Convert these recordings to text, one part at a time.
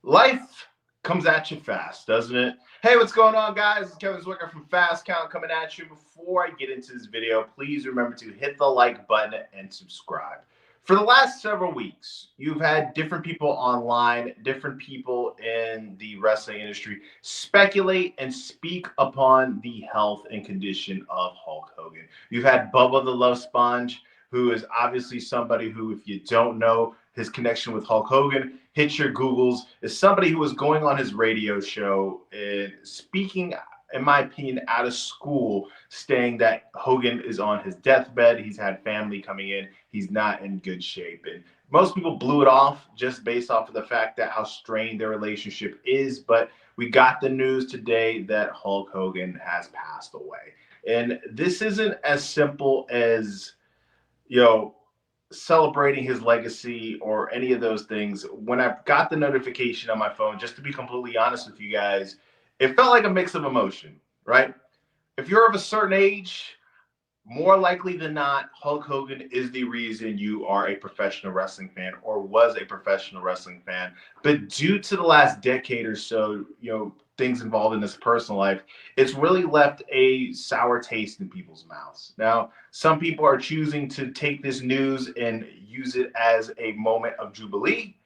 Life comes at you fast, doesn't it? Hey, what's going on, guys? It's Kevin Zwicker from Fast Count coming at you. Before I get into this video, please remember to hit the like button and subscribe. For the last several weeks, you've had different people online, different people in the wrestling industry speculate and speak upon the health and condition of Hulk Hogan. You've had Bubba the Love Sponge, who is obviously somebody who, if you don't know his connection with Hulk Hogan, hit your Googles, is somebody who was going on his radio show and speaking, in my opinion, out of school, saying that Hogan is on his deathbed. He's had family coming in. He's not in good shape. And most people blew it off just based off of the fact that how strained their relationship is. But we got the news today that Hulk Hogan has passed away. And this isn't as simple as, you know, celebrating his legacy or any of those things. When I got the notification on my phone, just to be completely honest with you guys, it felt like a mix of emotion, right? If you're of a certain age, more likely than not, Hulk Hogan is the reason you are a professional wrestling fan or was a professional wrestling fan. But due to the last decade or so, things involved in his personal life, it's really left a sour taste in people's mouths. Now, some people are choosing to take this news and use it as a moment of jubilee.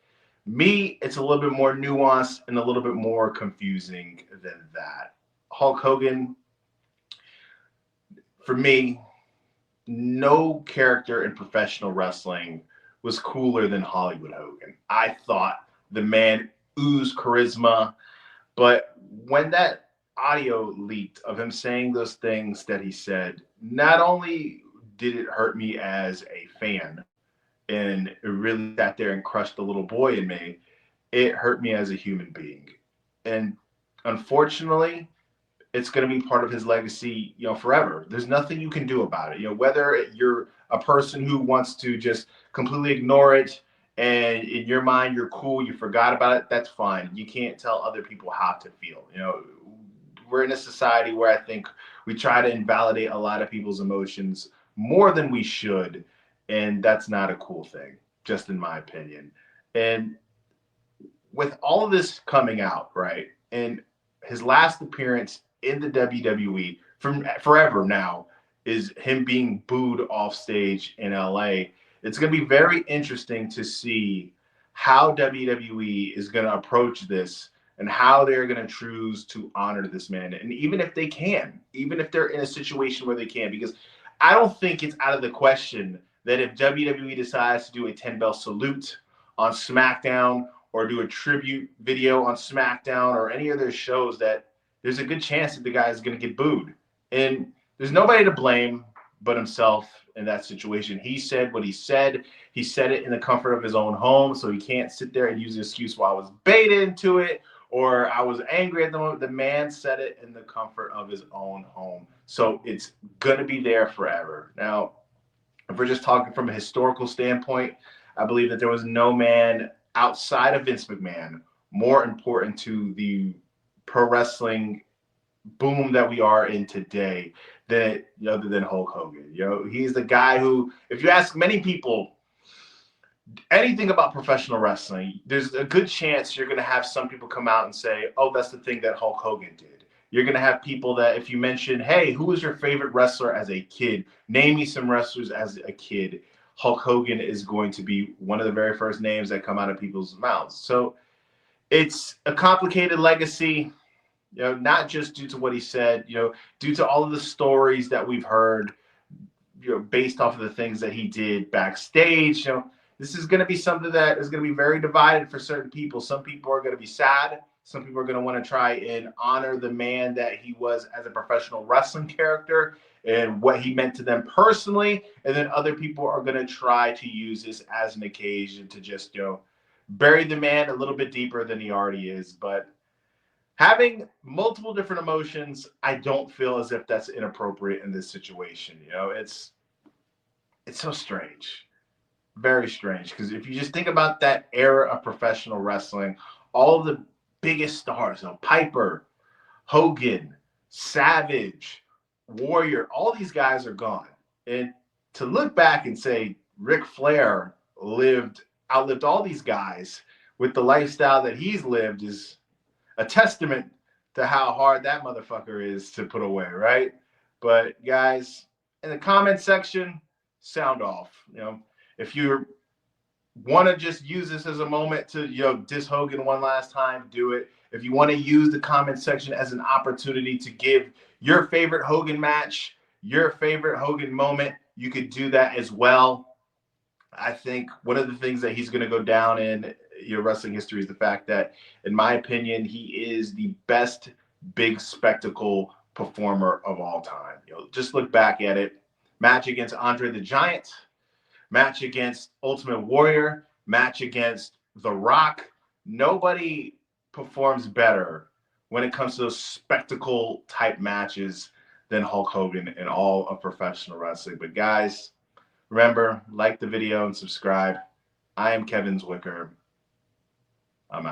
Me, it's a little bit more nuanced and a little bit more confusing than that. Hulk Hogan, for me, no character in professional wrestling was cooler than Hollywood Hogan. I thought the man oozed charisma, but when that audio leaked of him saying those things that he said, not only did it hurt me as a fan, and it really sat there and crushed the little boy in me, it hurt me as a human being. And unfortunately, it's going to be part of his legacy, forever. There's nothing you can do about it. Whether you're a person who wants to just completely ignore it and in your mind you're cool, you forgot about it, that's fine. You can't tell other people how to feel. We're in a society where I think we try to invalidate a lot of people's emotions more than we should, and that's not a cool thing, just in my opinion. And with all of this coming out, right, and his last appearance in the WWE from forever now is him being booed off stage in LA. It's going to be very interesting to see how WWE is going to approach this and how they're going to choose to honor this man. And even if they can, even if they're in a situation where they can, because I don't think it's out of the question that if WWE decides to do a 10 bell salute on SmackDown or do a tribute video on SmackDown or any of their shows, that there's a good chance that the guy is going to get booed. And there's nobody to blame but himself in that situation. He said what he said. He said it in the comfort of his own home, so he can't sit there and use the excuse, well, I was baited into it or I was angry at the moment. The man said it in the comfort of his own home. So it's going to be there forever. Now, if we're just talking from a historical standpoint, I believe that there was no man outside of Vince McMahon more important to the pro wrestling boom that we are in today than other than Hulk Hogan. He's the guy who, if you ask many people anything about professional wrestling, there's a good chance you're going to have some people come out and say, oh, that's the thing that Hulk Hogan did. You're going to have people that if you mention, hey, who was your favorite wrestler as a kid? Name me some wrestlers as a kid. Hulk Hogan is going to be one of the very first names that come out of people's mouths. So it's a complicated legacy, not just due to what he said, due to all of the stories that we've heard, based off of the things that he did backstage. This is going to be something that is going to be very divided for certain people. Some people are going to be sad. Some people are going to want to try and honor the man that he was as a professional wrestling character and what he meant to them personally. And then other people are going to try to use this as an occasion to just, bury the man a little bit deeper than he already is. But having multiple different emotions, I don't feel as if that's inappropriate in this situation. It's so strange. Very strange. Because if you just think about that era of professional wrestling, all of the biggest stars, Piper, Hogan, Savage, Warrior, all these guys are gone. And to look back and say Ric Flair outlived all these guys with the lifestyle that he's lived is a testament to how hard that motherfucker is to put away, right? But guys, in the comment section, sound off. If you want to just use this as a moment to diss Hogan one last time, do it. If you want to use the comment section as an opportunity to give your favorite Hogan match, your favorite Hogan moment, you could do that as well. I think one of the things that he's going to go down in wrestling history is the fact that, in my opinion, he is the best big spectacle performer of all time. Just look back at it. Match against Andre the Giant, match against Ultimate Warrior, match against The Rock. Nobody performs better when it comes to those spectacle type matches than Hulk Hogan in all of professional wrestling. But guys, remember, like the video and subscribe. I am Kevin Zwicker.